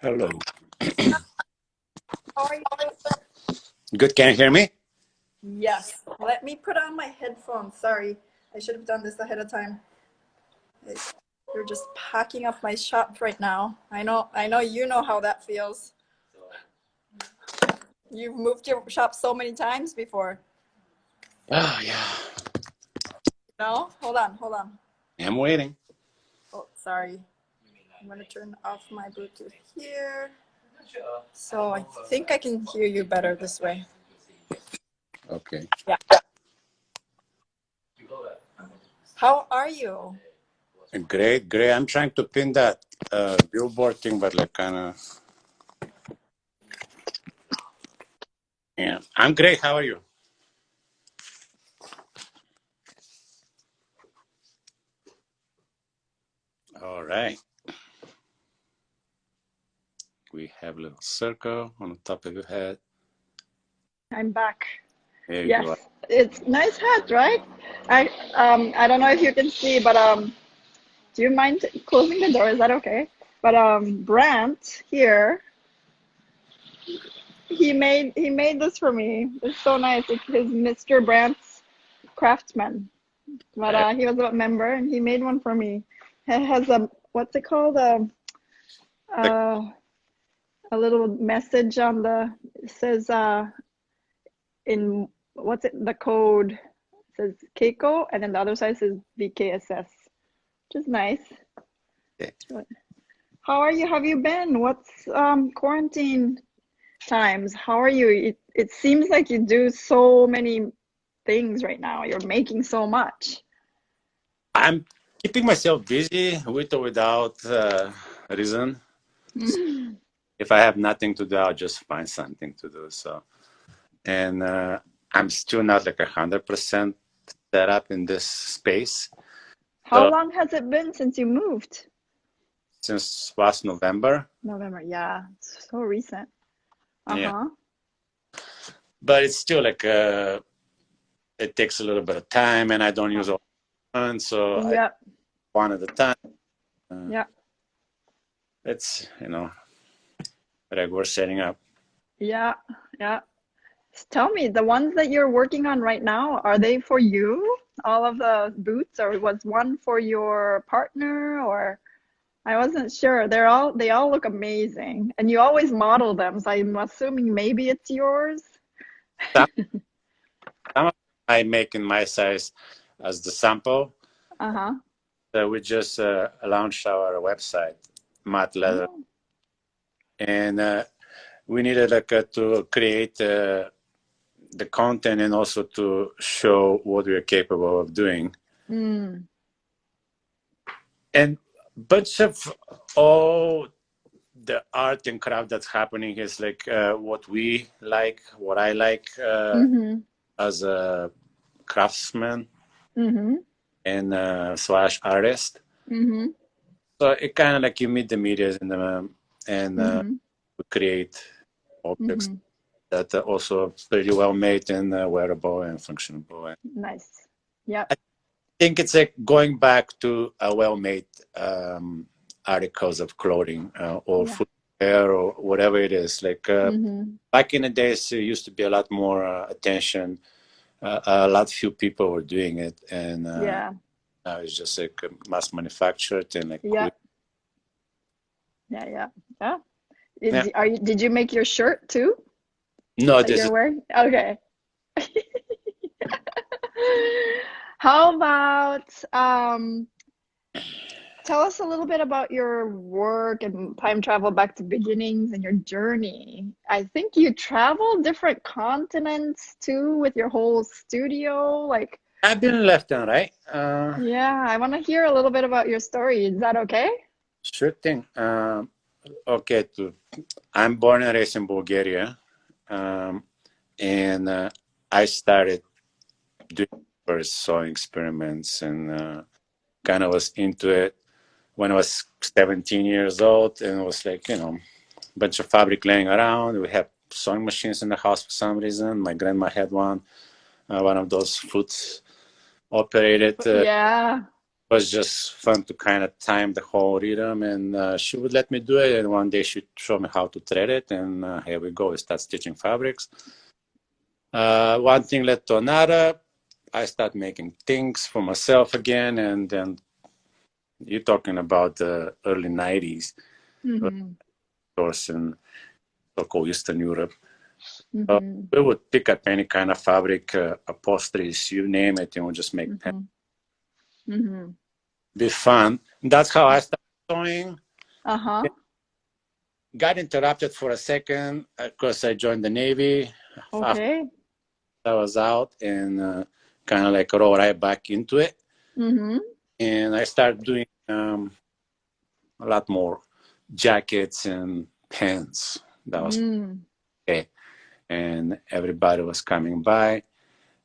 Hello. How are you? Good. Can you hear me? Yes. Let me put on my headphones. Sorry, I should have done this ahead of time. You're just packing up my shop right now. I know you know how that feels. You've moved your shop so many times before. Oh, yeah. No? Hold on. I'm waiting. Oh, sorry. I'm going to turn off my Bluetooth here. So I think I can hear you better this way. Okay. Yeah. How are you? Great. I'm trying to pin that billboard thing, but like kind of. Yeah. I'm great. How are you? All right. We have a little circle on the top of your head. I'm back. There you Yes, go. it's nice hat, right? I don't know if you can see, but do you mind closing the door? Is that okay? But Brant here, he made this for me. It's so nice. It's his Mr. Brant's Craftsman. But he was a member and he made one for me. It has a what's it called? A little message on the it says in what's it the code it says Keiko and then the other side says BKSS, which is nice. Yeah. How are you? Have you been? What's quarantine times? How are you? It seems like you do so many things right now. You're making so much. I'm keeping myself busy with or without reason. If I have nothing to do, I'll just find something to do. So, and I'm still not like 100% set up in this space. How So long has it been since you moved? since last November. November, yeah. It's so recent. Yeah. Uh-huh. But it's still like it takes a little bit of time, and I don't use all the time, so I Yep. one at a time. Yep. It's regular setting up. Yeah. Yeah. Tell me, the ones that you're working on right now, are they for you? All of the boots, or was one for your partner, or I wasn't sure. They all look amazing. And you always model them, so I'm assuming maybe it's yours. Some, some of I make in my size as the sample. Uh-huh. So we just launched our website, Matte Leather, Oh. and we needed like to create the content and also to show what we are capable of doing. Mm. And bunch of all the art and craft that's happening is like what we like, what I like Mm-hmm. as a craftsman Mm-hmm. and slash artist. Mm-hmm. So it kind of like you meet the medias and Mm-hmm. we create objects Mm-hmm. that are also pretty well made and wearable and functionable. And Nice. Yep. I think it's like going back to a well-made articles of clothing or Yeah. footwear or whatever it is. Like Mm-hmm. back in the days, there used to be a lot more attention. A lot few people were doing it, and Yeah. now it's just like mass manufactured and like Yeah. quick. Yeah. Yeah. Yeah. Yeah. Did you make your shirt too No, that this you're is wearing? Okay. How about tell us a little bit about your work and time travel back to beginnings and your journey. I think you travel different continents too with your whole studio. Like, I've been left and right. yeah, I want to hear a little bit about your story. Is that okay? Sure thing. Okay, I'm born and raised in Bulgaria, and I started doing first sewing experiments and kind of was into it when I was 17 years old, and it was like, a bunch of fabric laying around. We had sewing machines in the house for some reason. My grandma had one of those foot operated. Yeah. was just fun to kind of time the whole rhythm, and she would let me do it. And one day she showed me how to thread it, and here we go. We start stitching fabrics. One thing led to another. I start making things for myself again, and then you're talking about the early 90s, of course, in so-called Eastern Europe. We would pick up any kind of fabric, upholsteries, you name it, and we'll just make them. Be fun. That's how I started sewing. Got interrupted for a second because I joined the Navy. Okay. After I was out, and kind of like roll right back into it. And I started doing a lot more jackets and pants. That was okay. And everybody was coming by,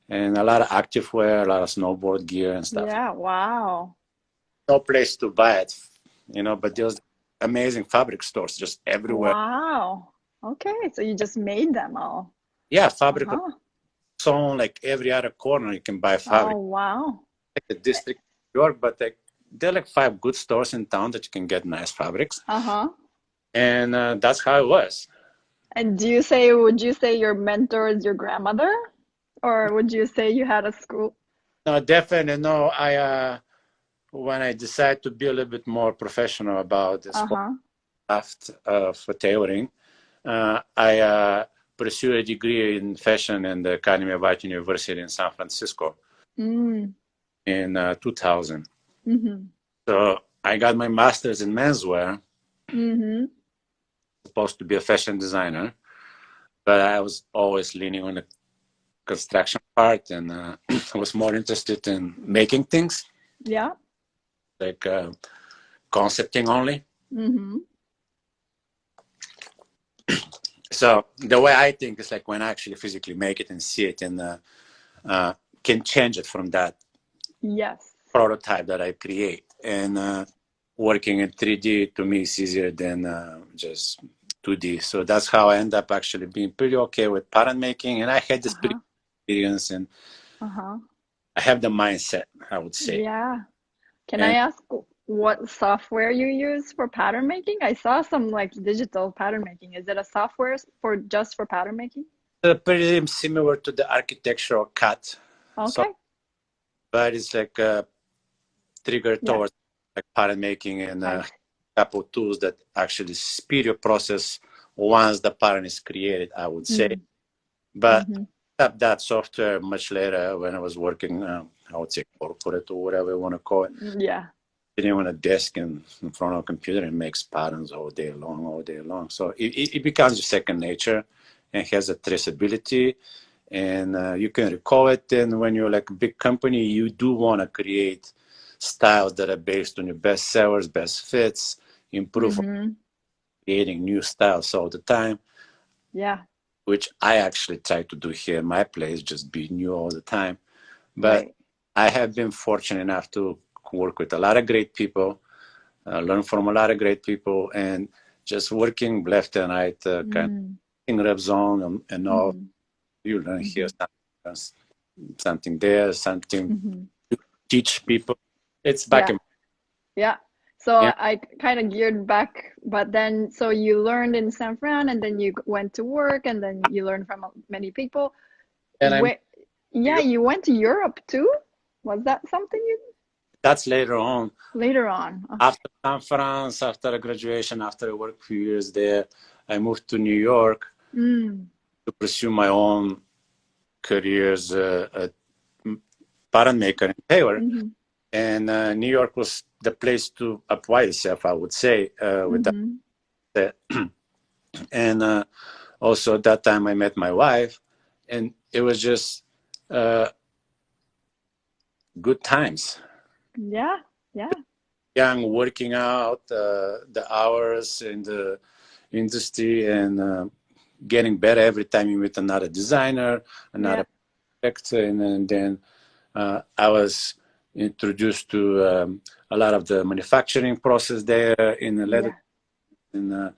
and a lot of active wear, a lot of snowboard gear and stuff. Yeah, wow. No place to buy it, but there's amazing fabric stores just everywhere. Wow. Okay, so you just made them all. Yeah, fabric sewn like every other corner you can buy fabric. Oh, wow. Like the district of New York, but there are like 5 good stores in town that you can get nice fabrics. And that's how it was. And would you say your mentor is your grandmother? Or would you say you had a school? No, definitely no. When I decided to be a little bit more professional about this craft for tailoring, I pursued a degree in fashion in the Academy of Art University in San Francisco in 2000. So I got my master's in menswear. Supposed to be a fashion designer, but I was always leaning on the construction part, and I was more interested in making things. Yeah. Like concepting only. So the way I think is like when I actually physically make it and see it, and can change it from that prototype that I create. And working in 3D to me is easier than just 2D. So that's how I end up actually being pretty okay with pattern making. And I had this pretty experience, and I have the mindset, I would say. Yeah. Can I ask what software you use for pattern making? I saw some like digital pattern making. Is it a software just for pattern making? Pretty similar to the architectural cut. Okay. But it's like a trigger towards like pattern making, and a couple of tools that actually speed your process once the pattern is created, I would say. But that software much later when I was working, I would say corporate or whatever you want to call it. Yeah. Sitting on a desk in front of a computer and makes patterns all day long. So it becomes your second nature and has a traceability, and you can recall it. And when you're like a big company, you do want to create styles that are based on your best sellers, best fits, improve creating new styles all the time. Yeah. Which I actually try to do here in my place, just be new all the time. But I have been fortunate enough to work with a lot of great people, learn from a lot of great people, and just working left and right, kind of in rep zone and all. You learn here something there, something to teach people. It's back in. Yeah. So I kind of geared back, but then, so you learned in San Fran, and then you went to work, and then you learned from many people. And you went to Europe too? Was that something you? That's later on. Later on. Okay. After San Fran, after graduation, after I worked a few years there, I moved to New York to pursue my own career as a pattern maker and tailor. And New York was the place to apply yourself, I would say, with that. And also at that time I met my wife, and it was just good times. Yeah. Young, working out, the hours in the industry, and getting better every time you meet another designer, another architect, and then I was introduced to a lot of the manufacturing process there in the leather, and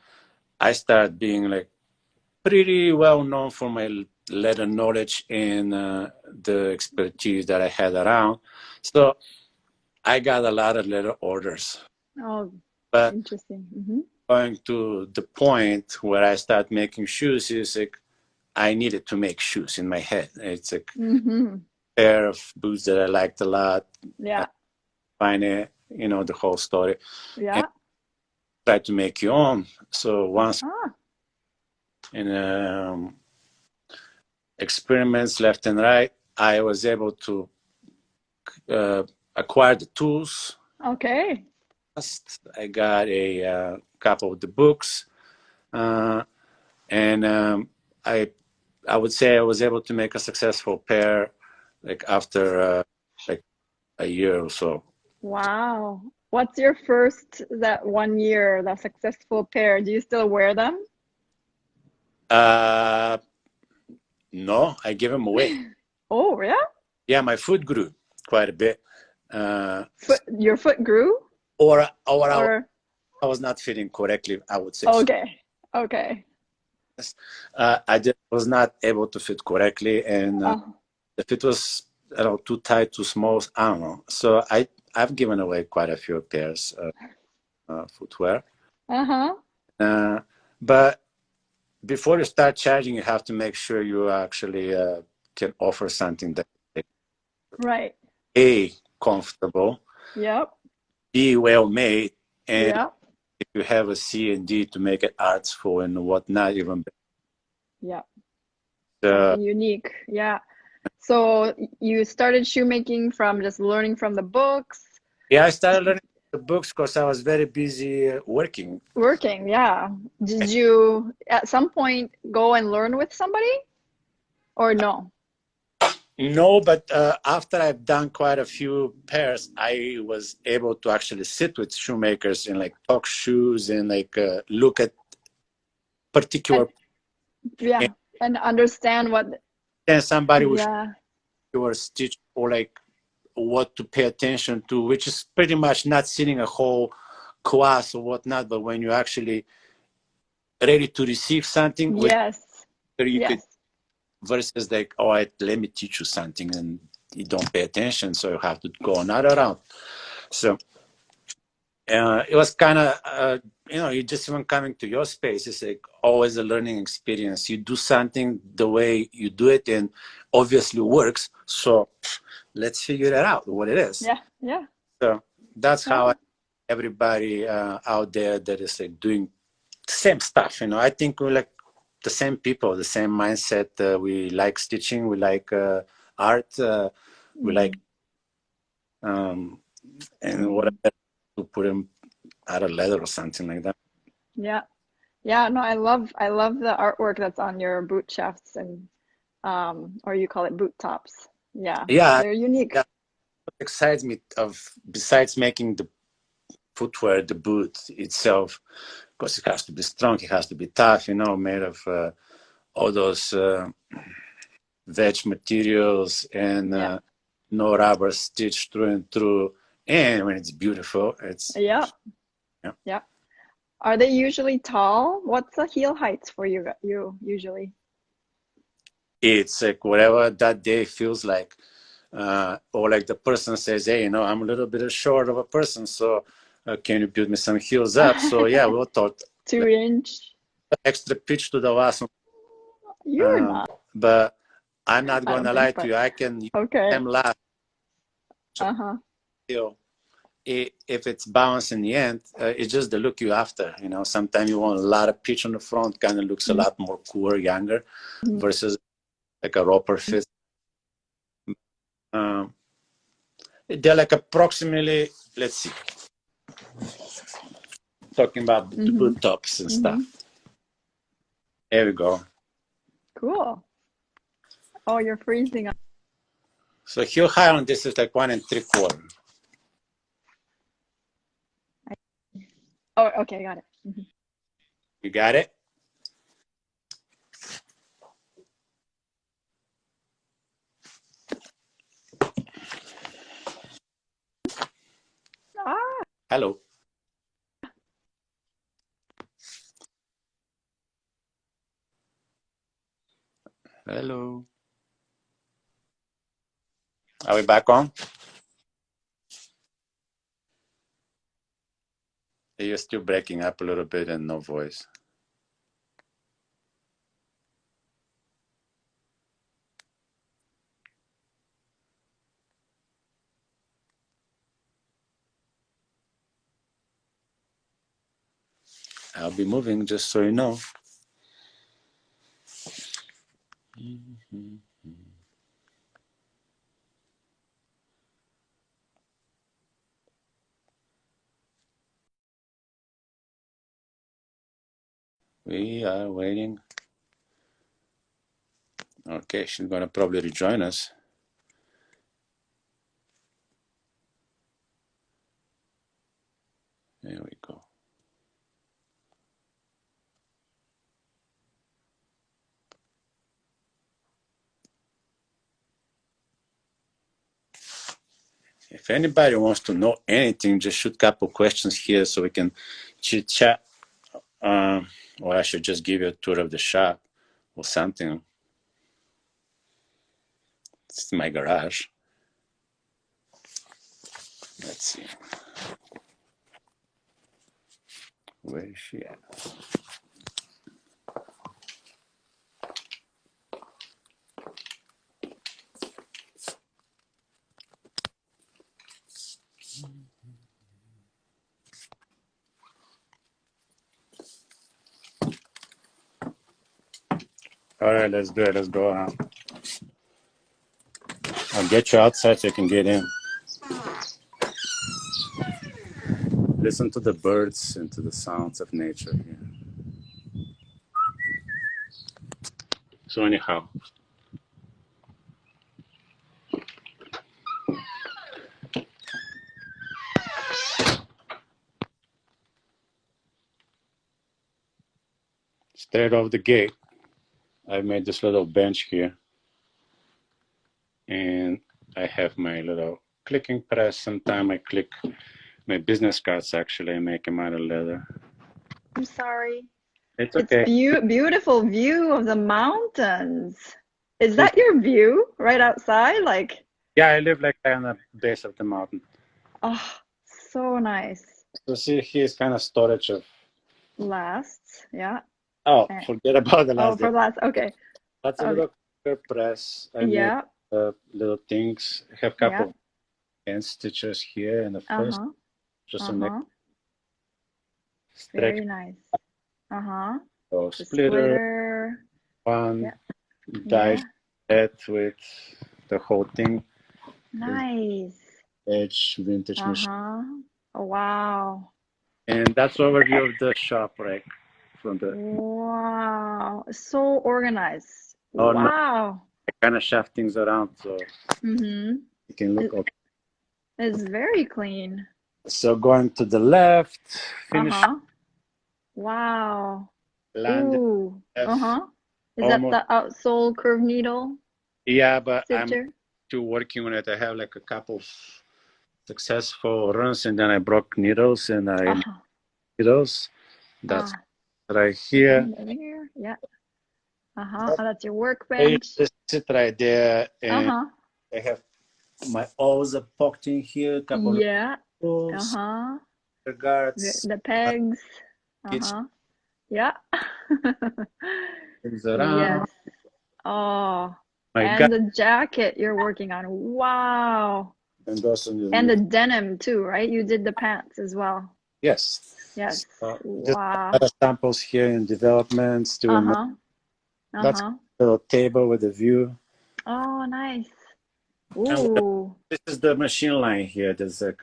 I started being like pretty well known for my leather knowledge and the expertise that I had around. So I got a lot of little orders, Oh, but interesting. going to the point where I start making shoes is like I needed to make shoes in my head. It's a pair of boots that I liked a lot. Yeah. Find it, the whole story. Yeah. And try to make your own. So once in experiments left and right, I was able to acquire the tools. Okay. I got a couple of the books, and I would say I was able to make a successful pair, like after like a year or so. Wow. What's your first, that 1 year, that successful pair? Do you still wear them? No, I give them away. Oh, yeah? Yeah, my foot grew quite a bit. Your foot grew? Or I was not fitting correctly, I would say. Okay. Okay. I was not able to fit correctly, and the fit was, I don't know, too tight, too small. I don't know. So I've given away quite a few pairs of footwear. But before you start charging, you have to make sure you actually can offer something that Right. A, comfortable, Yep. B, well made, and Yep. if you have a C and D to make it artful and whatnot, even better. Yeah. Something unique. Yeah. So you started shoemaking from just learning from the books? Yeah, I started learning the books because I was very busy working. Working, yeah. Did you at some point go and learn with somebody or no? No, but after I've done quite a few pairs, I was able to actually sit with shoemakers and like talk shoes and like look at particular. And understand what. And somebody will show your stitch or like what to pay attention to, which is pretty much not sitting a whole class or whatnot, but when you're actually ready to receive something, could versus like, oh, let me teach you something, and you don't pay attention, so you have to go another round. So it was kind of, you just even coming to your space. It's like always a learning experience. You do something the way you do it, and obviously works. So let's figure it out what it is. Yeah. So that's how everybody out there that is like doing the same stuff. I think we're like the same people, the same mindset. We like stitching, we like art, we like and whatever to put them out of leather or something like that. Yeah. No, I love the artwork that's on your boot shafts and or you call it boot tops. Yeah, they're unique. What excites me besides making the footwear, the boot itself, because it has to be strong, it has to be tough, made of all those veg materials and no rubber stitched through and through. And when it's beautiful, it's yeah. Are they usually tall? What's the heel heights for you usually? It's like whatever that day feels like. Or like the person says, hey, I'm a little bit short of a person, so can you build me some heels up? So yeah, we'll talk 2-inch extra pitch to the last one. You're not, but I'm not gonna lie to you. I can use them last. If it's balanced in the end, it's just the look you after. Sometimes you want a lot of pitch on the front, kind of looks a lot more cooler, younger, versus like a roper fit. They're like approximately, let's see, talking about the boot tops and stuff. There we go. Cool. Oh, you're freezing. So heel high on this is like 1 3/4. Oh, okay, got it. You got it? Hello. Hello. Are we back on? You're still breaking up a little bit and no voice. I'll be moving, just so you know. We are waiting. Okay, she's gonna probably rejoin us. There we go. If anybody wants to know anything, just shoot a couple questions here so we can chit chat. Or I should just give you a tour of the shop or something. It's my garage. Let's see. Where is she at? All right, let's do it. Let's go. I'll get you outside so you can get in. Listen to the birds and to the sounds of nature here. So anyhow, straight off the gate, I made this little bench here. And I have my little clicking press. Sometimes I click my business cards, actually. I make them out of leather. I'm sorry. It's okay. It's beautiful view of the mountains. Is that your view right outside? Like, yeah, I live like on the base of the mountain. oh, so nice. So see, here's kind of storage of Lasts, yeah. Oh, forget about the last. Oh, for last. Okay. That's a little press. I Yeah. made little things. I have a couple of hand stitches here in the first. Just a neck. Very nice. So splitter. One dice set with the whole thing. Nice. Edge vintage machine. Oh, wow. And that's overview of the shop, right? From the wow, so organized. Oh, wow. No. I kind of shaft things around so you can look okay. It's very clean. So going to the left, finish. Wow. Land. Ooh. Is that the outsole curve needle? Yeah, but stitcher? I'm still working on it. I have like a couple of successful runs, and then I broke needles, and I needles. That's right here. Here, yeah. That's your workbench. Just sit right there, and I have my O's poked in here. A couple of tools, regards, the pegs. Yeah. Things around. Yes. Oh. My and the jacket you're working on. Wow. And the denim too, right? You did the pants as well. Yes. Yes. Wow. Just samples here in development. Still That's a little table with a view. Oh, nice. Ooh. This is the machine line here. There's like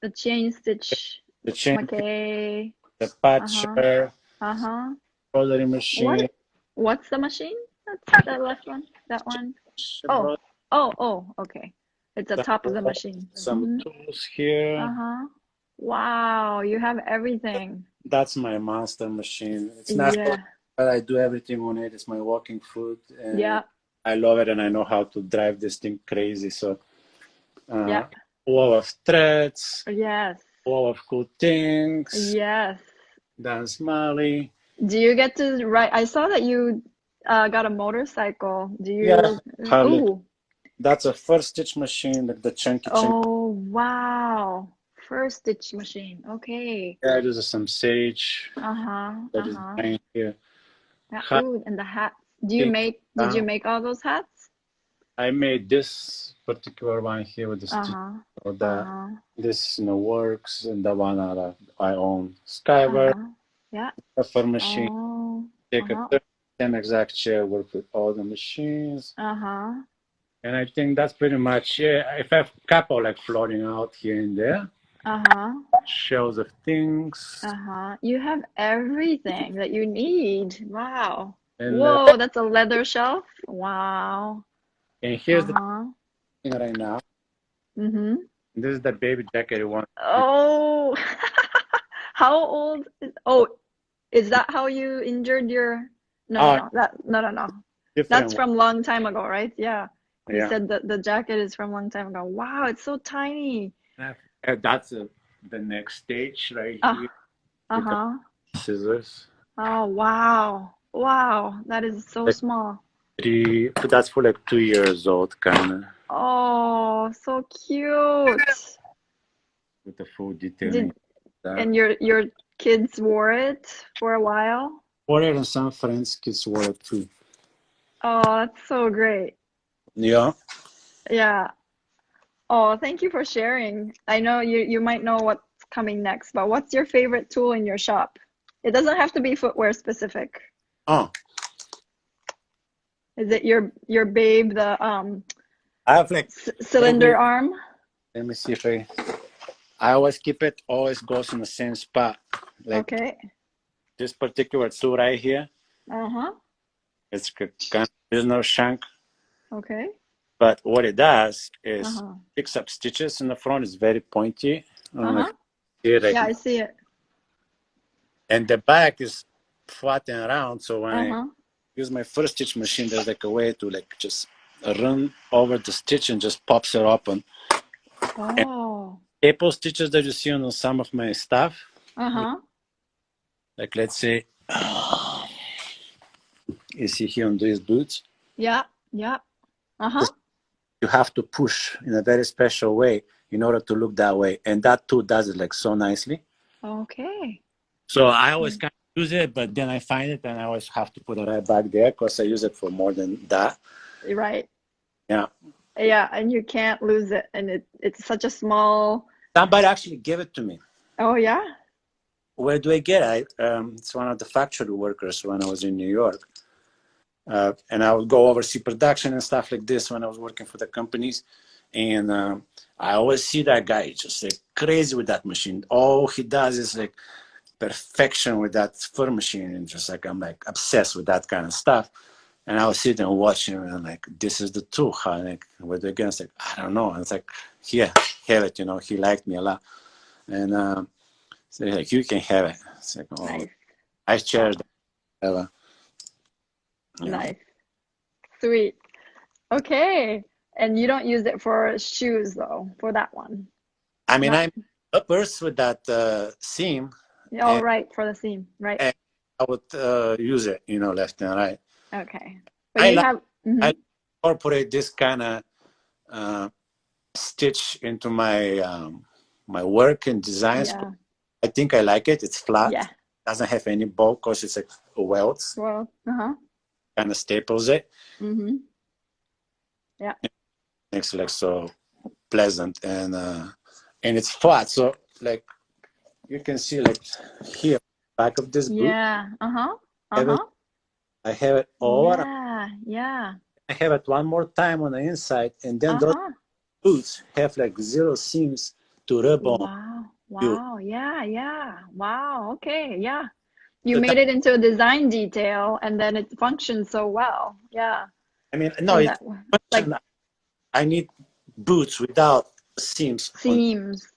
the chain stitch. The chain. Okay. The patcher. Coloring machine. What's the machine? That's the left one. That one. Oh. Okay. It's the top of the machine. Some tools here. Wow, you have everything. That's my monster machine. It's not, but I do everything on it. It's my walking foot. And I love it, and I know how to drive this thing crazy. So, wall of threads. Yes. Wall of cool things. Yes. Dance Molly. Do you get to ride? I saw that you got a motorcycle. Do you? Yeah, Ooh. That's a first stitch machine, like the chunky. Oh, wow. first stitch machine. Okay. Yeah, there's some sage Uh-huh. that is Uh-huh. right here. Yeah. Hat Ooh, and the hats. pink. Did you make all those hats? I made this particular one here with the stitch. Uh-huh. So that Uh-huh. this works, and the one that I own. Skyward, Uh-huh. Yeah. for machine. Oh. Take a Uh-huh. same exact chair, work with all the machines. Uh-huh. And I think that's pretty much it. If I have a couple like floating out here and there, Uh-huh. shelves of things. Uh-huh. You have everything that you need. Wow. And Whoa, that's a leather shelf. Wow. here's the Uh-huh. thing right now. Mm-hmm. This is the baby jacket you want. Oh, how old is, oh, is that how you injured your, Oh, no. That's different one. from long time ago, right? Yeah. You Yeah. said that the jacket is from long time ago. Wow, it's so tiny. That's the next stage right Uh, here. With the uh-huh. scissors. Oh, wow. Wow, that is so Like small. that's for like 2 years old, kind of, Oh, so cute. with the full detailing. Did That. and your kids wore it for a while? Or even some friends kids wear it too. Oh, that's so great. Yeah. Yeah. Oh, thank you for sharing. I know you might know what's coming next, but what's your favorite tool in your shop? It doesn't have to be footwear specific. Oh, Is it your babe, the I have like cylinder probably. arm? Let me see if I always keep it. Always goes in the same spot. Like Okay. this particular tool right here. Uh-huh. It's kind of, there's no shank, Okay. but what it does is Uh-huh. picks up stitches in the front. It's very pointy. I don't know if Uh-huh. you see it, like, Yeah, I see it. and the back is flat and round. So when I Uh-huh. use my first stitch machine, there's like a way to like just run over the stitch and just pops it open. And Oh. staple stitches that you see on some of my stuff, Uh-huh. like let's say you see here on these boots, Yeah. Yeah. Uh-huh. you have to push in a very special way in order to look that way, and that tool does it like so nicely. Okay. So I always kind of use it, but then I find it and I always have to put it right back there because I use it for more than that. Right. Yeah. Yeah, and you can't lose it. And it's such a small. Somebody actually gave it to me. Oh, yeah? Where do I get it? It's one of the factory workers when I was in New York. And I would go oversee production and stuff like this when I was working for the companies. And I always see that guy just like crazy with that machine. All he does is like perfection with that fur machine. And just like, I'm like obsessed with that kind of stuff. And I was sitting and watching him and I'm like, this is the tool. How, like, what again? It's like, I don't know. And it's like, here, have it. You know, he liked me a lot. And so he's like, you can have it. It's like, oh, Nice. I cherish that ever. Yeah. Nice. Sweet. Okay. And you don't use it for shoes though, for that one. I mean, Not, I'm uppers with that seam, oh, and, right, for the seam, right. and I would use it, you know, left and right. Okay. But I you like have, I incorporate this kind of stitch into my work and designs. yeah, I think I like it. It's flat, yeah. doesn't have any bulk because it's like welts, Well, uh-huh. kind of staples it. Mm-hmm. Yeah. Makes it like so pleasant and it's flat. So like you can see like here back of this boot. Yeah. Uh-huh. Uh-huh. I have it all around. Yeah. Yeah. I have it one more time on the inside, and then those Uh-huh. boots have like zero seams to rub on Wow. you. Wow. Yeah. Yeah. Wow. Okay. Yeah. You So made it into a design detail and then it functions so well. Yeah. I mean, no, In it's that like I need boots without seams on. seams.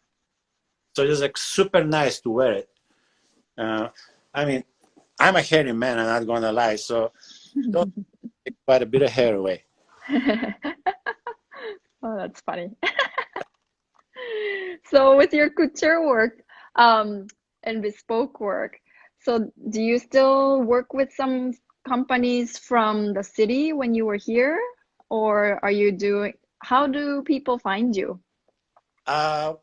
So it's like super nice to wear it. I mean, I'm a hairy man, I'm not gonna lie. So don't take quite a bit of hair away. Oh, that's funny. So with your couture work, and bespoke work, so do you still work with some companies from the city when you were here? Or are you doing, how do people find you? Uh,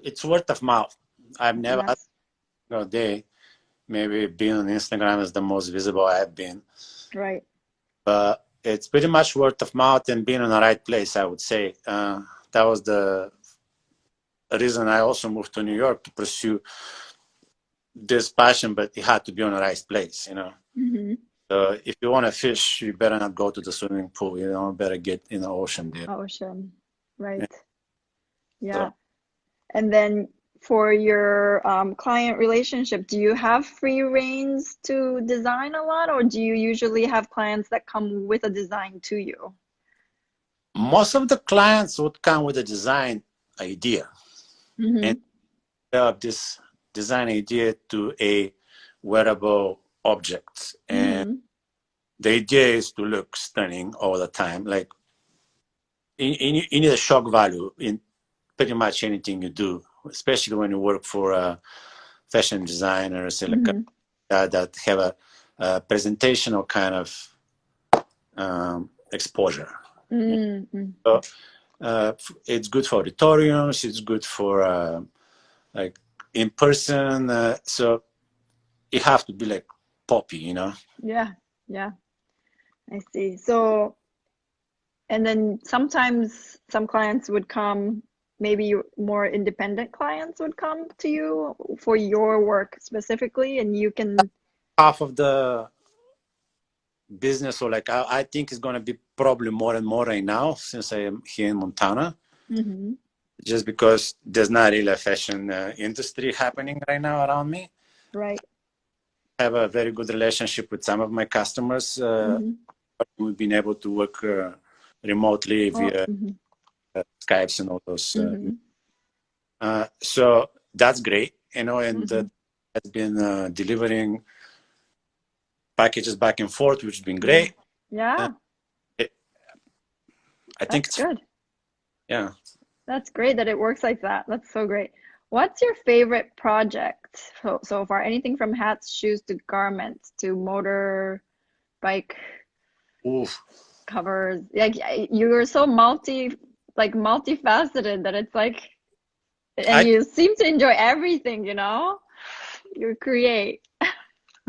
it's word of mouth. I've never had Yes. a day. Maybe being on Instagram is the most visible I've been. Right. But it's pretty much word of mouth and being in the right place, I would say. That was the reason I also moved to New York to pursue this passion, but it had to be on the right place, you know. Mm-hmm. So if you want to fish, you better not go to the swimming pool. You know, better get in the ocean there. Ocean. Right. So Yeah. And then for your client relationship, do you have free reins to design a lot, or do you usually have clients that come with a design to you? most of the clients would come with a design idea and Mm-hmm. develop this design idea to a wearable object. And Mm-hmm. the idea is to look stunning all the time. Like you need a shock value in pretty much anything you do, especially when you work for a fashion designer, say like Mm-hmm. that have a presentational kind of exposure. Mm-hmm. So it's good for auditoriums. It's good for like in person. So you have to be like poppy, you know. Yeah. Yeah. I see. So, and then sometimes some clients would come, maybe more independent clients would come to you for your work specifically, and you can. Half of the business, or like I think, is going to be probably more and more right now since I am here in Montana. Mm-hmm. Just because there's not really a fashion industry happening right now around me. Right. I have a very good relationship with some of my customers. Mm-hmm. We've been able to work remotely Oh, via mm-hmm. Skypes and all those. Mm-hmm. So that's great, you know, and Mm-hmm. has been delivering packages back and forth, which has been Yeah. great. Uh, Yeah. it, I think That's it's, good. yeah. That's great that it works like that. That's so great. What's your favorite project so far? Anything from hats, shoes to garments to motorbike Oof. covers. Like you're so multifaceted that it's like, and I, you seem to enjoy everything, you know? You create.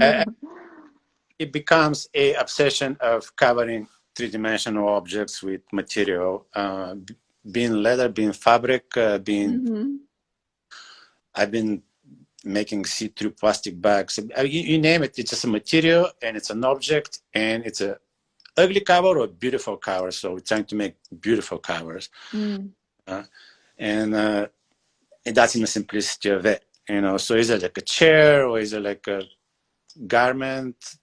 I it becomes a obsession of covering three-dimensional objects with material, being leather, being fabric, being. Mm-hmm. I've been making see-through plastic bags. You name it, it's just a material and it's an object and it's a ugly cover or a beautiful cover. So we're trying to make beautiful covers, Mm. uh, and that's in the simplicity of it. You know, so is it like a chair or is it like a garment?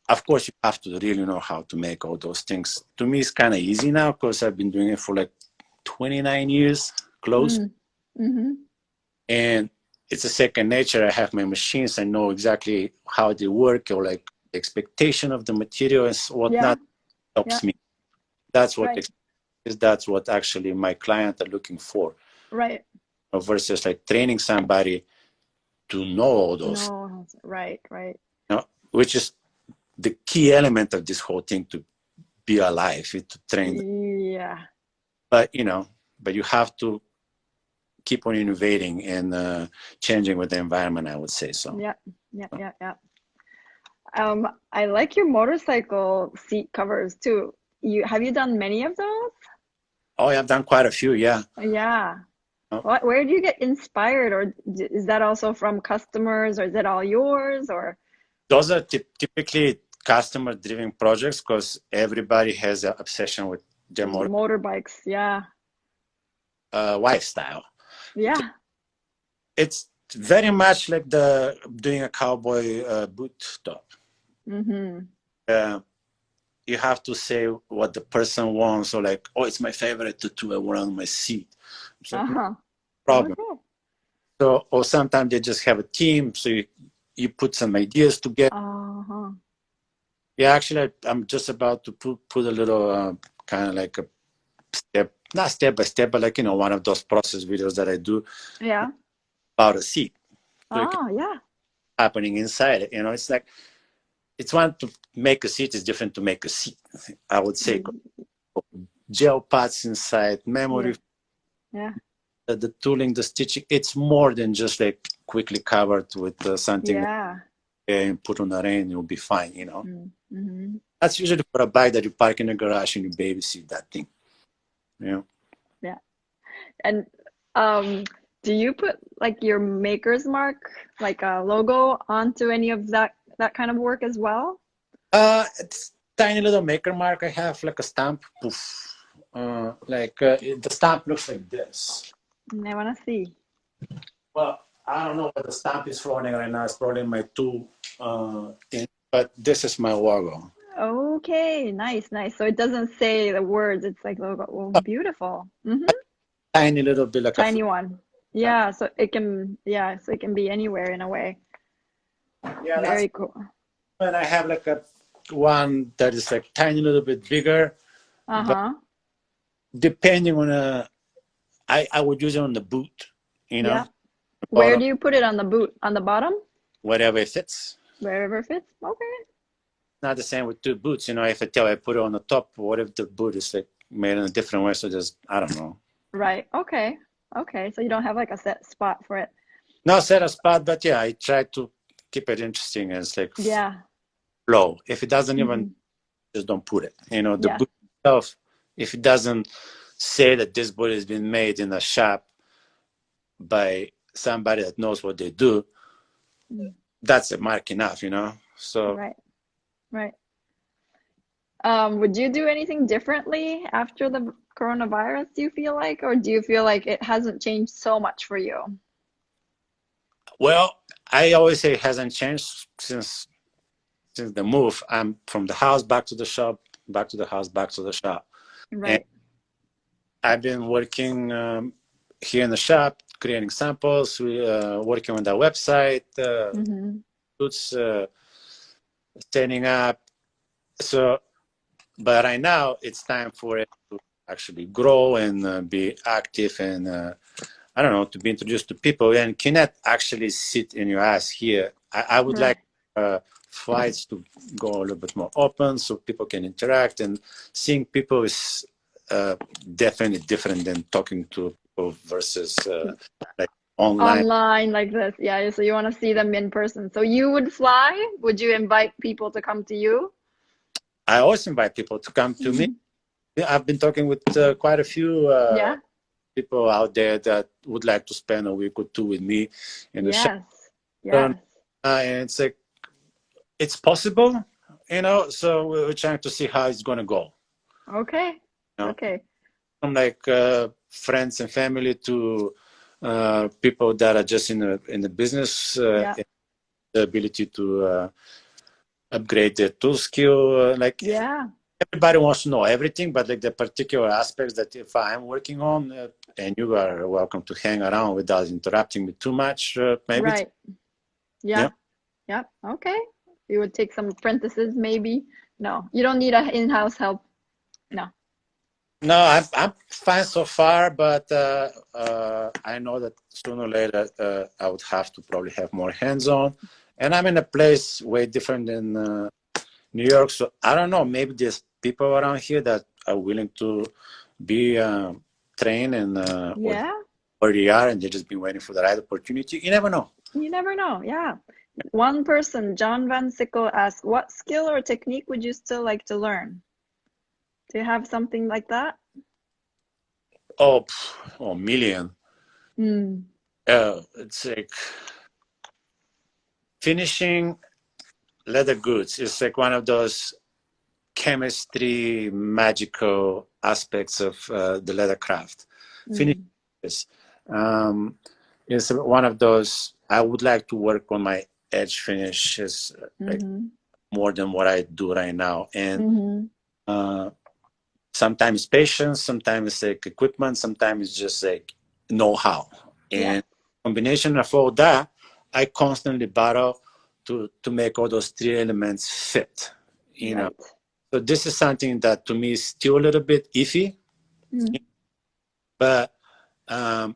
Of course, you have to really know how to make all those things. To me, it's kind of easy now because I've been doing it for like 29 years, close. Mm. Mm-hmm. And it's a second nature. I have my machines. I know exactly how they work, or like the expectation of the material and Yeah. whatnot Yeah. helps me. That's what Right. that's what actually my clients are looking for, Right. versus like training somebody to know all those, No. Right. Right. you know, which is the key element of this whole thing, to be alive, to train them. Yeah. But you know, but you have to keep on innovating and changing with the environment, I would say so. Yeah. Yeah. Yeah. Yeah. I like your motorcycle seat covers too. Have you done many of those? Oh, I've done quite a few, yeah. Yeah. Uh, Where do you get inspired, or is that also from customers, or is it all yours, or Those are typically customer-driven projects because everybody has an obsession with their motorbikes? Yeah. lifestyle. Yeah. It's very much like the doing a cowboy boot top. Mm-hmm. Uh, you have to say what the person wants, or like, oh, it's my favorite tattoo I wear on my seat. It's like, no Uh-huh. problem. Okay. So, or sometimes they just have a team, so you put some ideas together. Uh-huh. Yeah, actually, I'm just about to put a little kind of like a step, not step by step, but like, you know, one of those process videos that I do Yeah. about a seat. So it can Oh, yeah. happening inside it. You know, it's like, it's one to make a seat is different to make a seat, I would say. Mm, Gel pads inside, yeah. memory, Yeah. the tooling, the stitching, it's more than just like quickly covered with something Yeah. and put on a rain, you'll be fine, you know. Mm-hmm. That's usually for a bike that you park in the garage and you babysit that thing, you know. Yeah. And do you put like your maker's mark, like a logo onto any of that kind of work as well? It's tiny little maker mark. I have like a stamp. Poof. The stamp looks like this. I want to see. Well, I don't know what the stamp is floating right now. It's probably my two but this is my logo. Okay, nice, nice. So it doesn't say the words, it's like logo. Oh, beautiful. Mm-hmm. Tiny little bit like a Tiny one. Yeah, so it can, yeah, so it can be anywhere in a way. yeah, that's Very cool. when I have like a one that is like tiny little bit bigger, but Uh-huh. depending on I would use it on the boot, you know, Yeah. Where bottom, do you put it on the boot? On the bottom? whatever it fits. Wherever fits? Okay. Not the same with two boots, you know. If I put it on the top, what if the boot is like made in a different way? So just I don't know. Right. Okay. Okay. So you don't have like a set spot for it. Not set a spot, but yeah, I try to keep it interesting and it's like Yeah. flow. If it doesn't Mm-hmm. even, just don't put it. You know, the Yeah. boot itself, if it doesn't say that this boot has been made in a shop by somebody that knows what they do, Mm. that's a mark enough, you know. So Right. Right. Would you do anything differently after the coronavirus, do you feel like, or do you feel like it hasn't changed so much for you? well, I always say it hasn't changed since the move. I'm from the house back to the shop, back to the house, back to the shop. And Right. I've been working here in the shop, creating samples, working on the website, Mm-hmm. boots, setting up. So, but right now it's time for it to actually grow and be active and I don't know, to be introduced to people and cannot actually sit in your ass here. I would like Right. flights to go a little bit more open so people can interact, and seeing people is definitely different than talking to people versus like online. Online like this. Yeah. So you want to see them in person. So you would fly? Would you invite people to come to you? I always invite people to come to me. I've been talking with quite a few Yeah. people out there that would like to spend a week or two with me in the shop. Yes. Yes. And it's like, it's possible, you know, so we're trying to see how it's going to go. Okay. You know? Okay. From like friends and family to people that are just in the business, Yeah. the ability to upgrade their tool skill. Like Yeah. everybody wants to know everything, but like the particular aspects that if I'm working on, and you are welcome to hang around without interrupting me too much, maybe. Right. Yeah. Yeah. Yeah. Okay. You would take some apprentices, maybe. No, you don't need a in-house help. No. No, I'm fine so far, but I know that sooner or later I would have to probably have more hands-on, and I'm in a place way different than New York, so I don't know. Maybe there's people around here that are willing to be trained and Yeah. where they are, and they've just been waiting for the right opportunity. You never know. You never know. Yeah. One person, John Van Sickle, asked, what skill or technique would you still like to learn? Do you have something like that? Oh, million. Mm. It's like finishing leather goods. It's like one of those chemistry magical aspects of the leather craft. Finishing Mm. this is one of those. I would like to work on my edge finishes like Mm-hmm. more than what I do right now, and Mm-hmm. sometimes patience, sometimes like equipment, sometimes it's just like know-how, Yeah. and combination of all that, I constantly battle to make all those three elements fit, you know. Right. So this is something that to me is still a little bit iffy, Mm. but I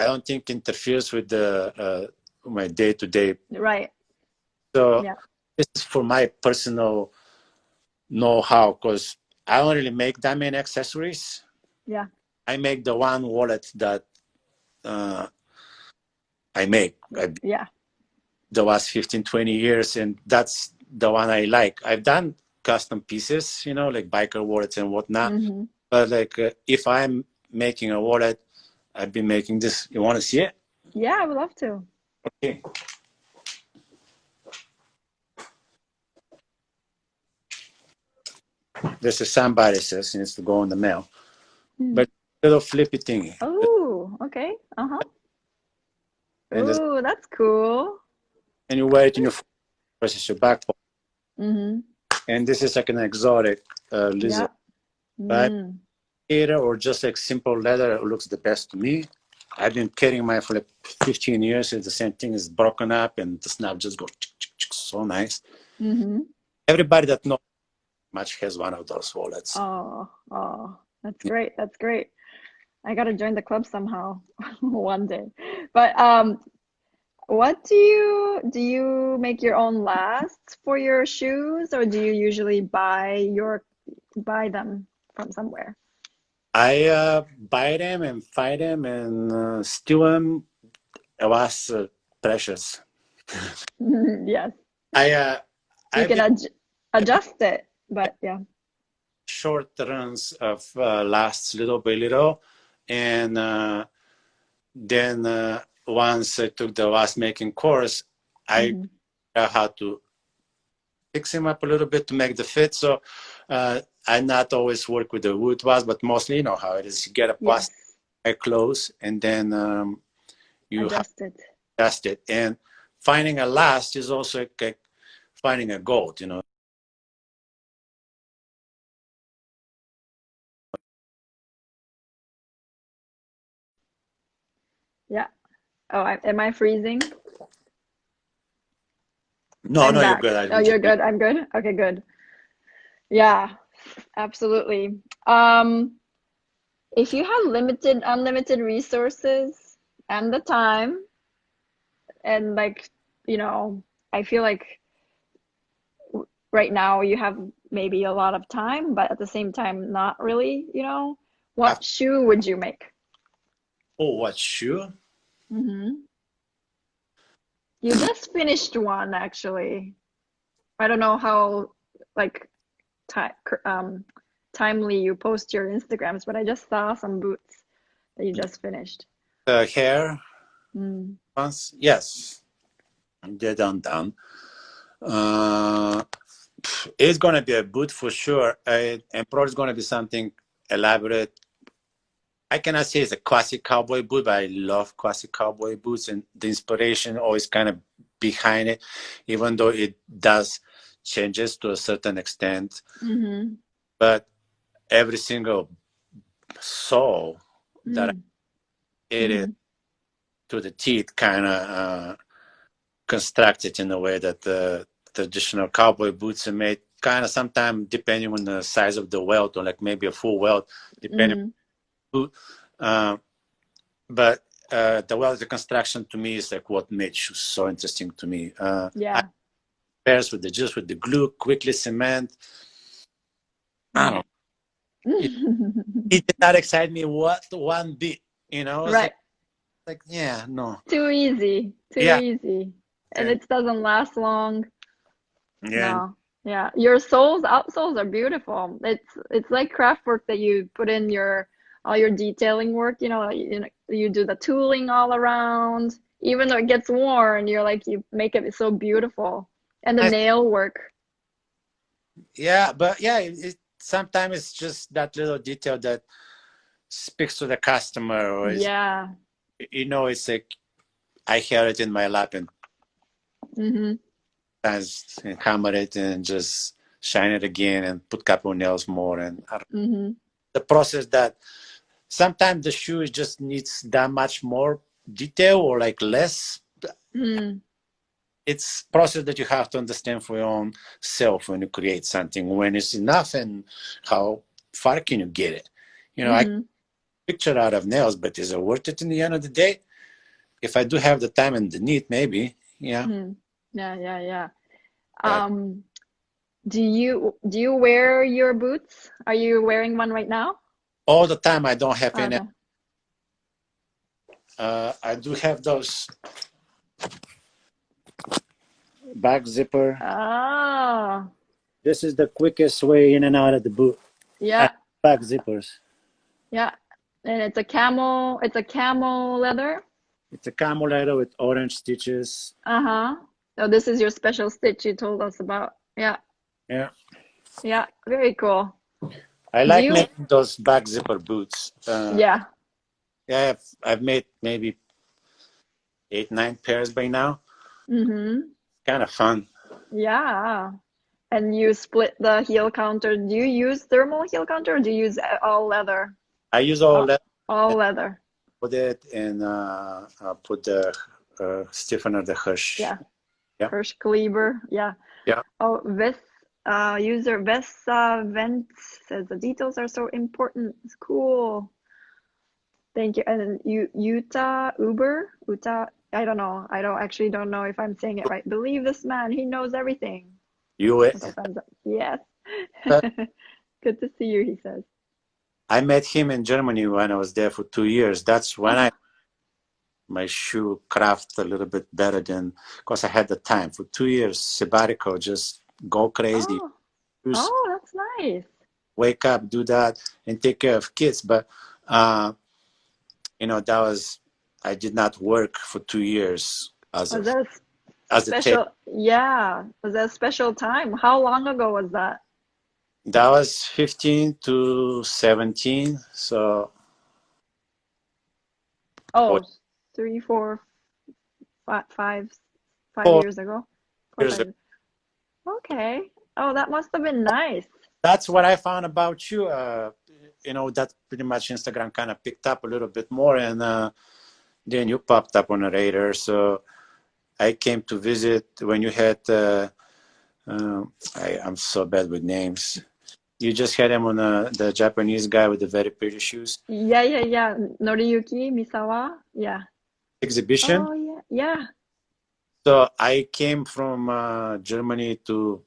don't think interferes with the my day-to-day. Right. So Yeah. this is for my personal know-how, because I don't really make that many accessories. Yeah. I make the one wallet that I make. Yeah. The last 15, 20 years, and that's the one I like. I've done custom pieces, you know, like biker wallets and whatnot. Mm-hmm. But like, if I'm making a wallet, I've been making this. You want to see it? Yeah, I would love to. Okay. This is somebody says it needs to go in the mail. Mm. But little flippy thingy. Oh, okay. Uh-huh. And this, Oh, that's cool. and you wear it in your versus your back pocket. Mm-hmm. And this is like an exotic lizard. Yeah. But Mm. or just like simple leather looks the best to me. I've been carrying mine for like 15 years. It's the same thing. It's broken up and the snap just goes so nice. Mm-hmm. Everybody that knows much has one of those wallets. Oh, that's great. That's great. I gotta join the club somehow one day. But what do you make your own lasts for your shoes, or do you usually buy them from somewhere? I buy them and fight them and steal them. It was precious. Yes. I You I've can been adjust it, but yeah. short runs of lasts little by little, and then once I took the last making course, I Mm-hmm. how to fix him up a little bit to make the fit. So I not always work with the wood was, but mostly you know how it is. You get a Yes. plastic close, and then you have Adjust it. to adjust it. And finding a last is also like finding a gold. You know, Yeah. Oh, am I freezing? no, I'm no, you're back. good. Oh, you're good. I'm good. Okay, good. Yeah, absolutely. If you have unlimited resources and the time, and like, I feel like right now you have maybe a lot of time, but at the same time, not really, what shoe would you make? Oh, what shoe? Mm-hmm. You just finished one, actually. I don't know how, like, ti timely you post your Instagrams, but I just saw some boots that you just finished. Hair Mm. ones? Yes, they're done. Uh, it's gonna be a boot for sure, and probably it's gonna be something elaborate. I cannot say it's a classic cowboy boot, but I love classic cowboy boots, and the inspiration always kind of behind it, even though it does changes to a certain extent. Mm-hmm. But every single sole that I Mm. hit it Mm-hmm. to the teeth, kind of constructed in a way that the traditional cowboy boots are made. Kind of sometimes depending on the size of the welt, or like maybe a full welt, depending Mm-hmm. on the boot. But the welder construction to me is like what made shoes so interesting to me. I Yeah. pairs with the glue, quickly cement. I don't. It did not excite me what one bit. You know, it's Right. like yeah, no, Too easy. Too yeah, easy. And and it doesn't last long. yeah, No. Yeah. Your outsoles are beautiful. It's like craft work that you put in all your detailing work, you do the tooling all around. Even though it gets worn, you make it so beautiful. And the I, nail work. yeah, but yeah, sometimes it's just that little detail that speaks to the customer, or is Yeah. it's like I held it in my lap and Mm-hmm. hammer it and just shine it again and put couple nails more, and Mm-hmm. the process that sometimes the shoe just needs that much more detail or like less. Mm. It's process that you have to understand for your own self when you create something, when it's enough and how far can you get it. I Mm-hmm. picture out of nails, but is it worth it in the end of the day? If I do have the time and the need, maybe, yeah. Mm. Yeah, yeah, yeah. But Do you wear your boots? Are you wearing one right now? all the time. I don't have any. Okay. I do have those back zipper. Oh, This is the quickest way in and out of the boot. yeah, Back zippers. yeah. And it's a camel leather. It's a camel leather with orange stitches. Uh-huh. So this is your special stitch you told us about. Yeah, Yeah. yeah. Very cool. I Do like you? making those back zipper boots. Yeah. Yeah, I've made maybe 8, 9 pairs by now. Mm-hmm. Kind of fun. Yeah. And you split the heel counter. Do you use thermal heel counter or do you use all leather? I use all All, that, all leather. put it, and put the stiffener, the Hush. Yeah. Yeah. Hirsch Kleber. Yeah. Yeah. Oh, user Vent says the details are so important. It's cool. Thank you. And then Uta, I don't know. I don't know if I'm saying it right. Believe this man, he knows everything. You. With a thumbs up. Yes. Good to see you, he says. I met him in Germany when I was there for 2 years. That's when my shoe craft a little bit better than, because I had the time for 2 years sabbatical, just go crazy. Oh, that's nice. Wake up, do that, and take care of kids. But that was, I did not work for 2 years as Was that a special? Yeah. Was that a special time? How long ago was that? That was 15 to 17. So. Oh, 3, 4, 5 years ago. 4, Years 5 ago. Okay. Oh, that must have been nice. That's what I found about you. That pretty much Instagram kind of picked up a little bit more, and then you popped up on the radar. So I came to visit when you had. I'm so bad with names. You just had him on the Japanese guy with the very pretty shoes. Yeah. Noriyuki Misawa. Yeah. Exhibition. Oh, yeah. So I came from Germany to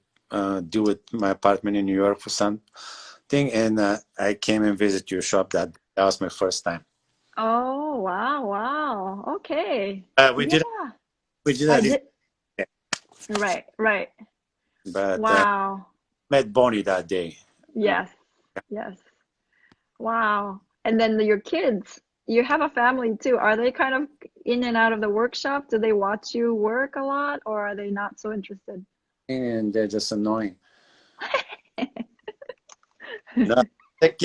deal with my apartment in New York for something, and I came and visit your shop. That was my first time. Oh, wow. Okay. We did Right. but Wow. met Bonnie that day. Yes. Wow. And then your kids, you have a family too. Are they kind of in and out of the workshop? Do they watch you work a lot, or are they not so interested? And they're just annoying. No, like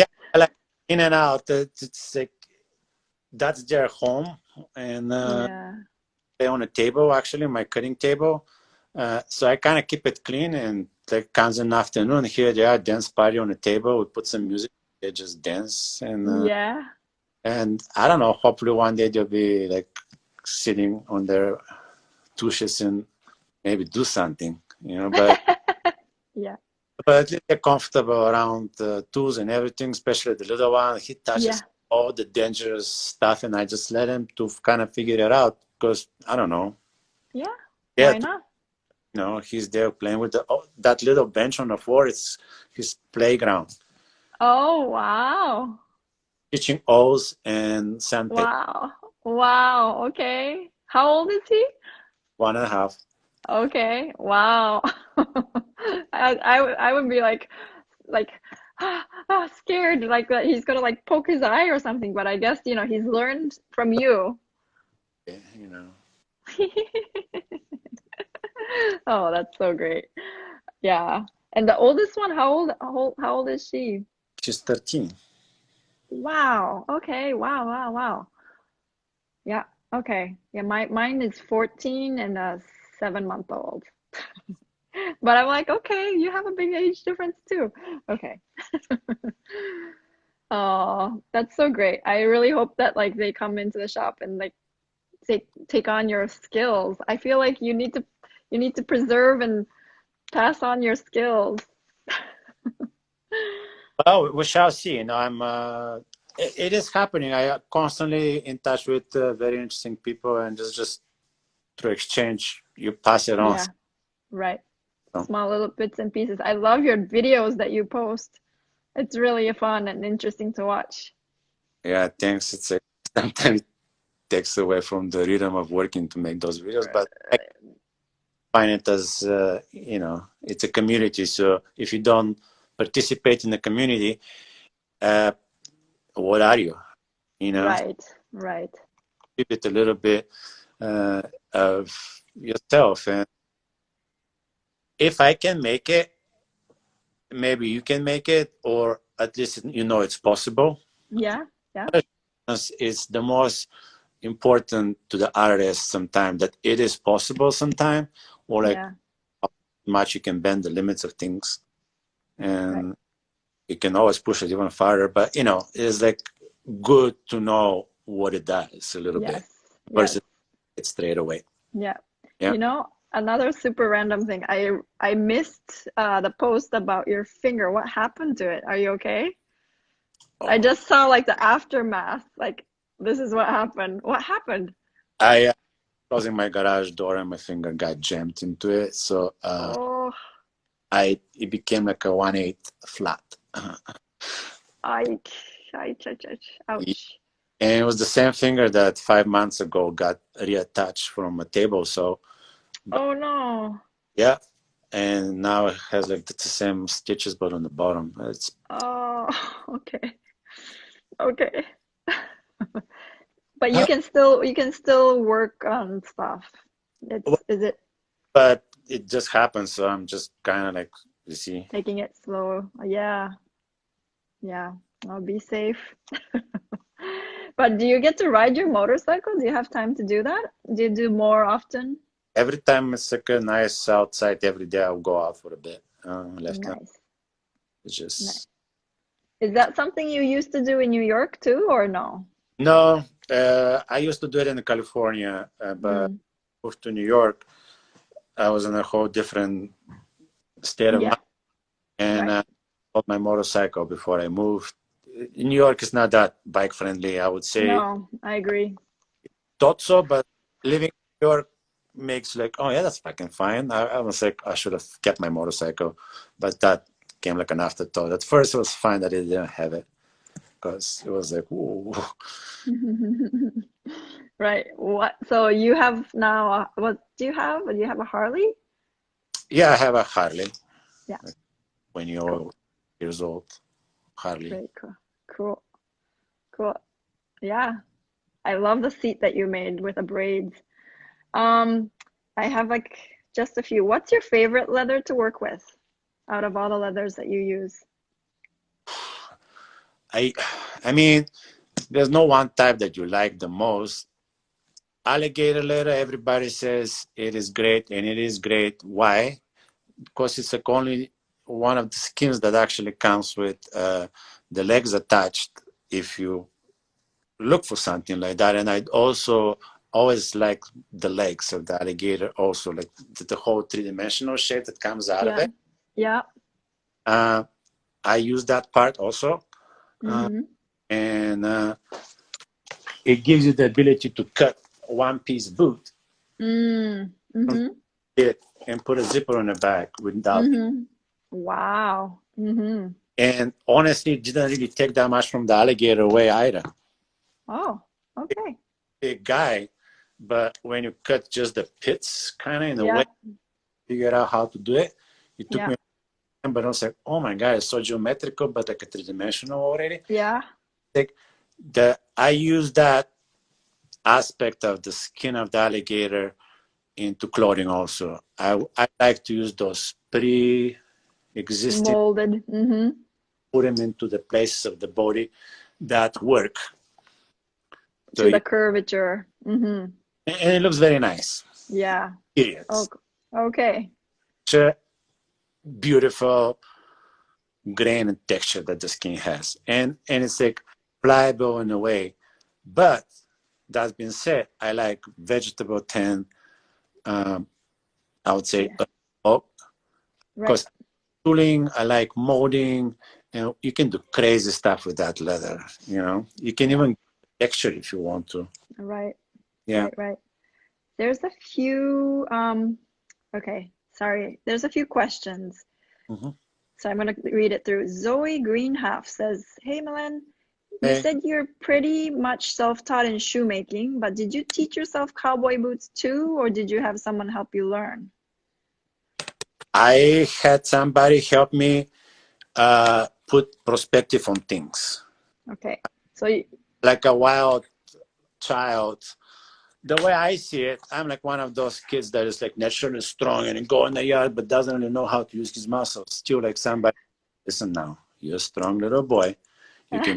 in and out. It's like that's their home, and they're on a table, actually, my cutting table. So I kind of keep it clean, and like comes in the afternoon, here they are, dance party on the table. We put some music, they just dance, and and I don't know. Hopefully one day they'll be like sitting on their tushes and maybe do something, But yeah. But at least they're comfortable around the tools and everything, especially the little one. He touches all the dangerous stuff, and I just let him to kind of figure it out because I don't know. Yeah. Why not? He's there playing with that little bench on the floor. It's his playground. Oh, wow. Teaching O's and sandpaper. Wow. Okay. How old is he? 1.5. Okay. Wow. I would be like scared, like that he's gonna like poke his eye or something. But I guess he's learned from you. Oh, that's so great. Yeah. And the oldest one, how old is she? She's 13. Wow. Okay. Wow. Yeah. Okay. Yeah. Mine is 14 and a 7-month-old. But I'm like, okay, you have a big age difference too. Okay. Oh, that's so great. I really hope that like they come into the shop and like take on your skills. I feel like you need to preserve and pass on your skills. Well, we shall see. It is happening. I am constantly in touch with very interesting people, and just through exchange, you pass it on. Yeah, right. Small little bits and pieces. I love your videos that you post. It's really fun and interesting to watch. Yeah, thanks. It's like sometimes it takes away from the rhythm of working to make those videos, but I find it as you know, it's a community. So if you don't participate in the community, uh, what are you? You know, Right, right. give it a little bit of yourself, and if I can make it, maybe you can make it, or at least you know it's possible. Yeah, yeah, It's the most important to the artist sometimes, that it is possible sometime, or like yeah, how much you can bend the limits of things, right. and you can always push it even farther. But you know, it's like good to know what it does a little bit Yes, yes, versus it straight away. yeah. Yeah. You know, another super random thing. I missed the post about your finger. What happened to it? Are you okay? I Oh. just saw like the aftermath. Like this is what happened. What happened? I closing my garage door and my finger got jammed into it, so Oh, it became like a 1/8 flat. I, ouch. And it was the same finger that 5 months ago got reattached from a table. So, but Oh no. yeah, and now it has like the same stitches, but on the bottom. It's Oh, okay. Okay. But you can still work on stuff. Is it but it just happens. So I'm just kind of like, you see, taking it slow? Yeah. Yeah. I'll be safe. But do you get to ride your motorcycle? Do you have time to do that? Do you do more often? every time it's like a nice outside, every day I'll go out for a bit. Left now. Nice. It's Nice. just Is that something you used to do in New York too, or no? no. I used to do it in California, but Mm, moved to New York. I was in a whole different state of yeah, mind, and right. bought my motorcycle before I moved. New York is not that bike friendly, I would say. No, I agree. Thought so, but living in New York makes like, oh yeah, that's fucking fine. I was like, I should have kept my motorcycle, but that came like an afterthought. At first, it was fine that I didn't have it because it was like, ooh. Right. What? So you have now, what do you have? Do you have a Harley? Yeah, I have a Harley, Yeah. like 20 Cool. years old Harley. Very cool. Cool. Cool. Yeah. I love the seat that you made with the braids. Um, I have like just a few. What's your favorite leather to work with out of all the leathers that you use? I, I mean, there's no one type that you like the most. Alligator leather, everybody says it is great, and it is great. Why? Because it's like only one of the skins that actually comes with the legs attached. If you look for something like that, and I also always like the legs of the alligator, also like the whole three-dimensional shape that comes out of Yeah. it. Yeah. Uh, I use that part also, uh, Mm-hmm. and it gives you the ability to cut one-piece boot Mm. Mm-hmm. it and put a zipper on the back without. Mm-hmm. Wow. Mm-hmm. And honestly, it didn't really take that much from the alligator away either. Oh, okay. Big guy, but when you cut just the pits, kind of in a way, Yeah. figure out how to do it. It took Yeah. me time, but I was like, oh my god, it's so geometrical, but like a three-dimensional already. Yeah. Like I use that aspect of the skin of the alligator into clothing also. I like to use those pre-existing, Molded. Mm-hmm. put them into the places of the body that work. So To the curvature. Mm-hmm. and it looks very nice. Yeah. Period. Oh, okay. Such a beautiful grain and texture that the skin has, and it's like pliable in a way. But that being said, I like vegetable tan. Um, I would say Yeah. Right. because tooling, I like molding, and you can do crazy stuff with that leather. You know, you can Yeah. even texture if you want to. Right. Yeah. Right. Right. There's a few, okay, sorry. There's a few questions. Mm-hmm. So I'm going to read it through. Zoe Greenhalf says, "Hey, Milen, you Hey. said you're pretty much self-taught in shoemaking, but did you teach yourself cowboy boots too, or did you have someone help you learn?" I had somebody help me put perspective on things. Okay. So you, Like a wild child. The way I see it, I'm like one of those kids that is like naturally strong and go in the yard but doesn't really know how to use his muscles. Still like somebody, listen now, you're a strong little boy. You can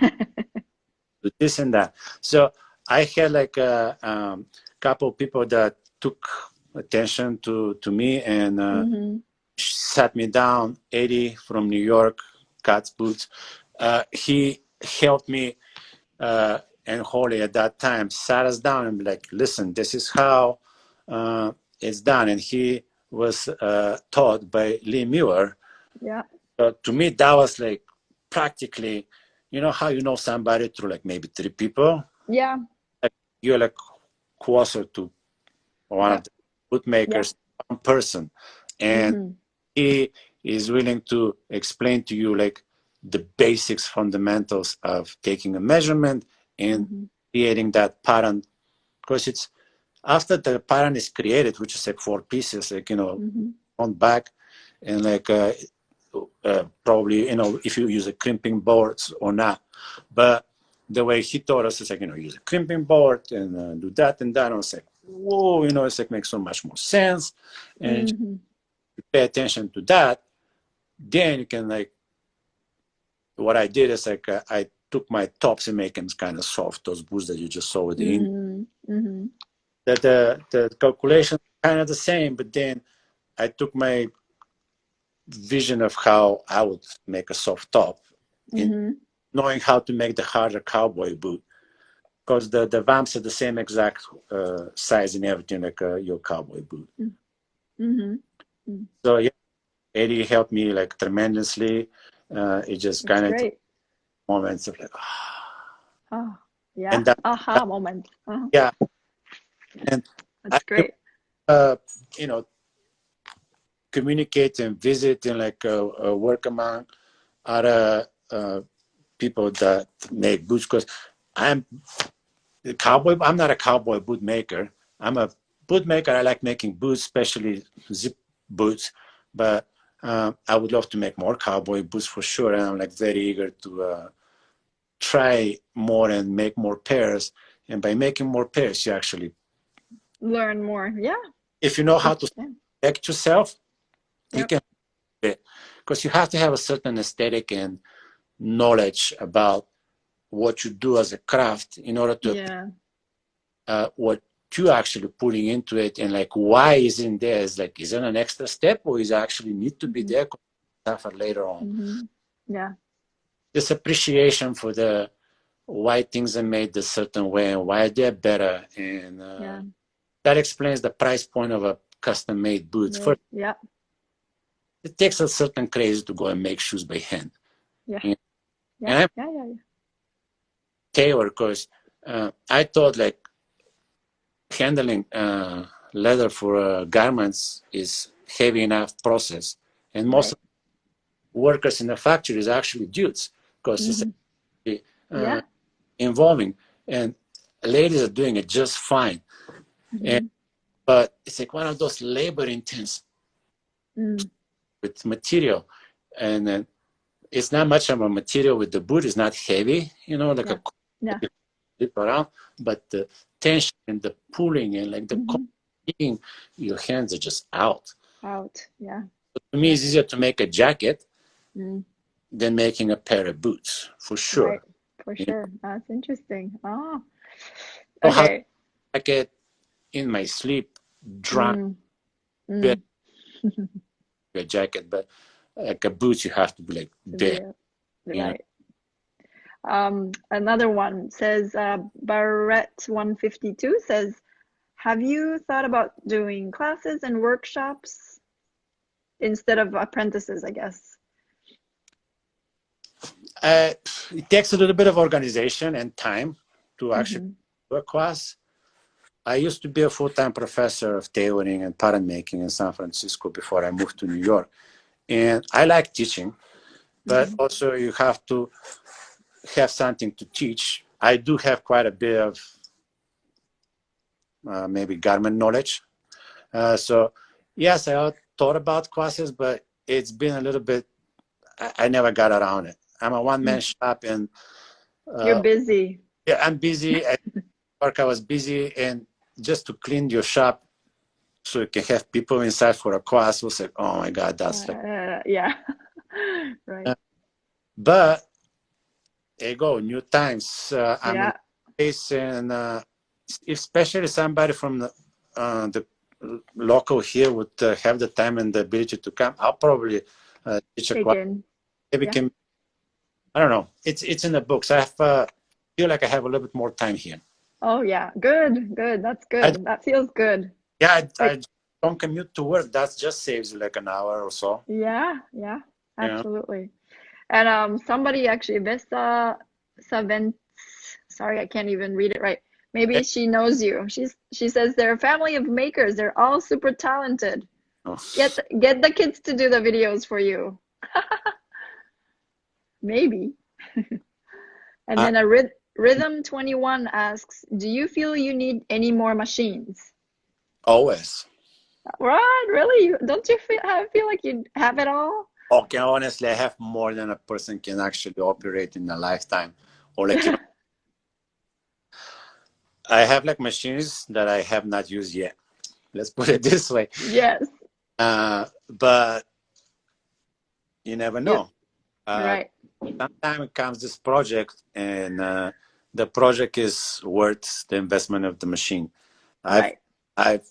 do this and that. So I had like a couple of people that took attention to me and sat me down. Eddie from New York, Cat's Boots. He helped me and Holly at that time sat us down and be like, listen, this is how it's done. And he was taught by Lee Muir. yeah. So to me, that was like practically, you know how you know somebody through like maybe 3 people? Yeah. Like you're like closer to one of the bootmakers, one person. And he is willing to explain to you like the basics, fundamentals of taking a measurement and creating that pattern. Because it's after the pattern is created, which is like 4 pieces, like, you know, front, back, and like probably, you know, if you use a crimping boards or not. But the way he taught us is like, you know, use a crimping board and do that and that. And I was like, whoa, you know, it's like makes so much more sense. And you pay attention to that, then you can like, what I did is like I took my tops and make them kind of soft, those boots that you just saw with the the calculation kind of the same, but then I took my vision of how I would make a soft top in knowing how to make the harder cowboy boot, because the vamps are the same exact size and everything like your cowboy boot. So yeah, Eddie helped me like tremendously. It just kind of moments of like, oh yeah, and that, aha moment. yeah, and that's great. You know, communicate and visit and like work among other people that make boots, because I'm not a cowboy boot maker. I'm a boot maker. I like making boots, especially zip boots, but I would love to make more cowboy boots for sure, and I'm like very eager to try more and make more pairs. And by making more pairs, you actually learn more. Yeah, if you know how to select yourself, you can do it, because you have to have a certain aesthetic and knowledge about what you do as a craft in order to what you actually putting into it, and like why isn't there, is like, is it an extra step or is it actually need to be there for later on. This appreciation for the why things are made a certain way and why they're better, and that explains the price point of a custom made boots. First, it takes a certain craze to go and make shoes by hand. And I'm tailor, because I thought like handling leather for garments is heavy enough process, and most of the workers in the factory is actually dudes, because it's involving, and ladies are doing it just fine. But it's like one of those labor intense with material, and then it's not much of a material with the boot. It's not heavy, you know, like a flip around, but the tension and the pulling and like the your hands are just out. So to me, it's easier to make a jacket than making a pair of boots, for sure. For sure. That's interesting. Oh, okay. I get in my sleep drunk a jacket, but like a boots, you have to be like there. Another one says, Barrett 152 says, have you thought about doing classes and workshops instead of apprentices, I guess? It takes a little bit of organization and time to actually do a class. I used to be a full-time professor of tailoring and pattern making in San Francisco before I moved to New York. And I like teaching. but also you have to have something to teach. I do have quite a bit of maybe garment knowledge. So yes, I thought about classes, but it's been a little bit, I never got around it. I'm a one-man shop, and You're busy. yeah, I'm busy. At work, I was busy, and just to clean your shop so you can have people inside for a class was like, oh my God, that's like, Yeah. Right. but there you go, new times. I'm in Yeah. place, and especially somebody from the local here would have the time and the ability to come, I'll probably teach a Take class. in. Maybe Yeah. can, I don't know. It's in the books. I have feel like I have a little bit more time here. Oh yeah. Good. Good. That's good. That feels good. Yeah, I Like, don't commute to work. That just saves like an hour or so. yeah. Yeah. You know? Absolutely. And somebody actually, Vista Savent, sorry, I can't even read it right. Maybe she knows you. She says they're a family of makers. They're all super talented. Oh. Get the kids to do the videos for you. Maybe. And then a Rhythm 21 asks, do you feel you need any more machines? Always. What? Really? Don't you feel like you have it all? Okay, honestly, I have more than a person can actually operate in a lifetime. Or like, you know, I have like machines that I have not used yet. Let's put it this way. Yes. But you never know. Right. Sometimes comes this project, and the project is worth the investment of the machine. Right.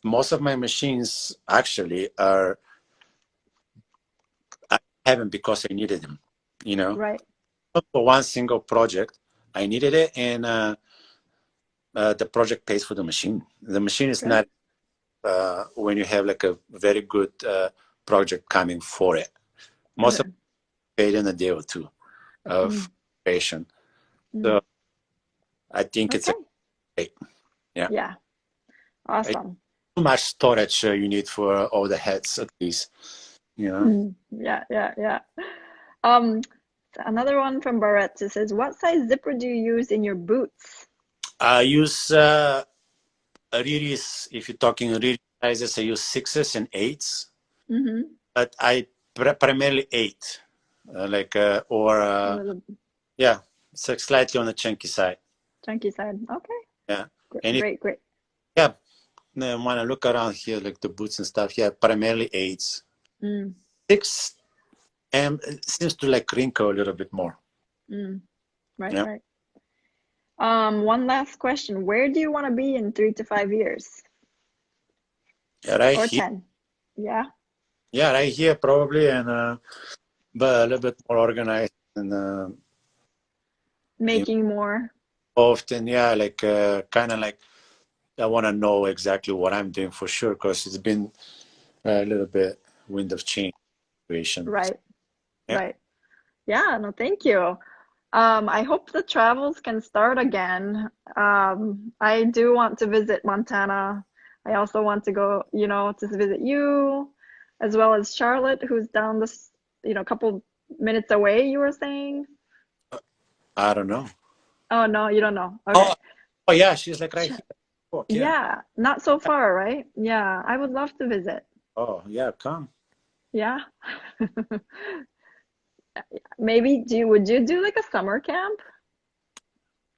Most of my machines actually are, I have them because I needed them, you know. Right. Not for one single project, I needed it, and the project pays for the machine. The machine is not when you have like a very good project coming for it. Most of it paid in a day or two of creation. So I think it's great. Yeah. Yeah. Awesome. Too much storage you need for all the heads at least. You know? Yeah. Another one from Barrett. It says, what size zipper do you use in your boots? I use Riri's, if you're talking Riri sizes, I use 6s and 8s. But I primarily 8. Yeah, so slightly on the chunky side. Chunky side. Okay. Yeah. Great. Yeah. When I look around here, like the boots and stuff, yeah, primarily 8s. 6 seems to like wrinkle a little bit more. Right. One last question. Where do you want to be in 3 to 5 years? Right or here. 10? Yeah. Yeah, right here probably, and but a little bit more organized and making more. Often, yeah, like kind of like I want to know exactly what I'm doing for sure, because it's been a little bit wind of change situation. Right. Yeah. Right. Yeah, no, thank you. I hope the travels can start again. I do want to visit Montana. I also want to go, to visit you, as well as Charlotte, who's down this, a couple minutes away, you were saying? I don't know. Oh, no, you don't know. Okay. Oh yeah, she's like right here. Oh, yeah, not so far, right? Yeah, I would love to visit. Oh yeah, come. Yeah. Maybe would you do like a summer camp?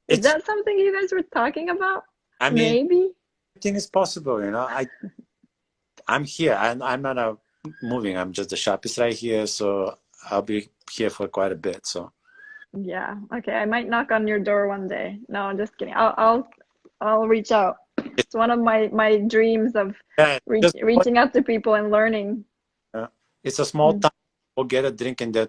Is that something you guys were talking about? I mean, maybe everything is possible, I'm here. I'm not moving. I'm just, the shop is right here, so I'll be here for quite a bit. So yeah, okay. I might knock on your door one day. No, I'm just kidding. I'll reach out. It's one of my dreams of reaching out to people and learning. It's a small town. We'll get a drink and they'll